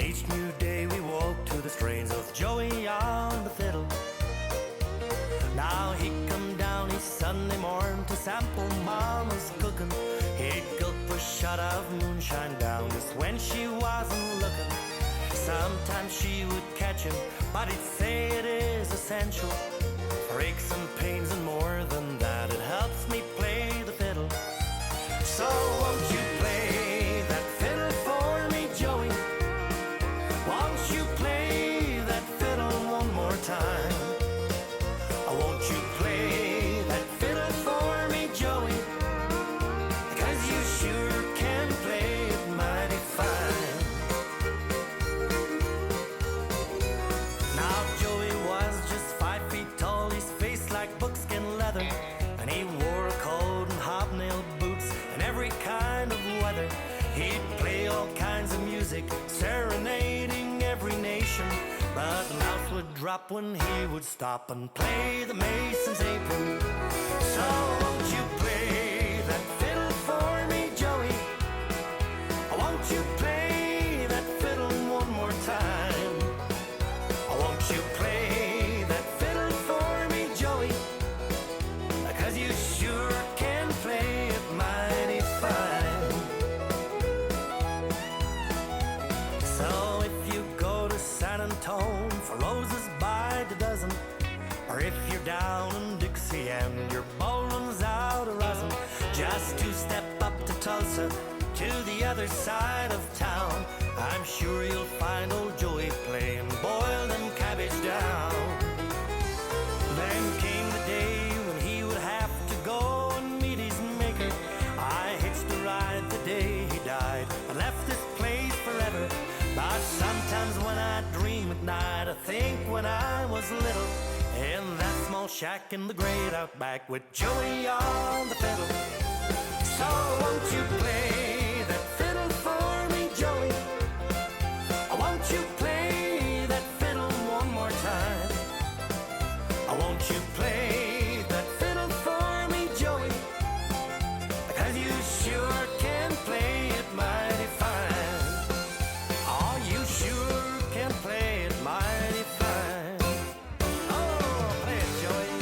Each new day we woke to the strains of Joey on the fiddle. Now he come down each Sunday morn to sample Mama's cooking. He'd gulp a shot of moonshine down just when she wasn't looking. Sometimes she would catch him, but he'd say it is essential. For aches and pains and more than that, it helps me play the fiddle. So won't you play that fiddle for me, Joey? Won't you play that fiddle one more time? Won't you play that fiddle for me, Joey? 'Cause you sure can play it mighty fine. Now Joey was just 5 feet tall, his face like buckskin leather, and he wore a coat and hobnail boots in every kind of weather. He'd play all kinds of music, serenading every nation, but the mouth would drop when he would stop and play the Mason's apron. So won't you play that fiddle for me, Joey? Won't you play that fiddle one more time? Won't you play that fiddle for me, Joey? 'Cause you sure can play it mighty fine. So if you go to San Antone for roses by the dozen, or if you're down in Dixie and your ballroom's out a rosin, just to step up to Tulsa, to the other side of town, I'm sure you'll find old Joey playing Boil Them Cabbage Down. Then came the day when he would have to go and meet his maker. I hitched a ride the day he died and left this place forever. But sometimes when I dream at night, I think when I was little, in that small shack in the great outback with Joey on the fiddle. So won't you play that fiddle for me, Joey? Won't you play that fiddle one more time? Won't you play that fiddle for me, Joey? 'Cause you sure can play it mighty fine. Oh, you sure can play it mighty fine. Oh, play it, Joey.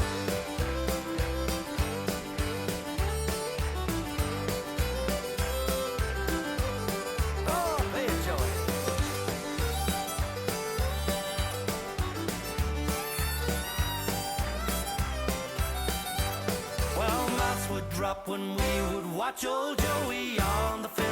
Oh, play it, Joey. Well, mouths would drop when we would watch old Joey on the fiddle.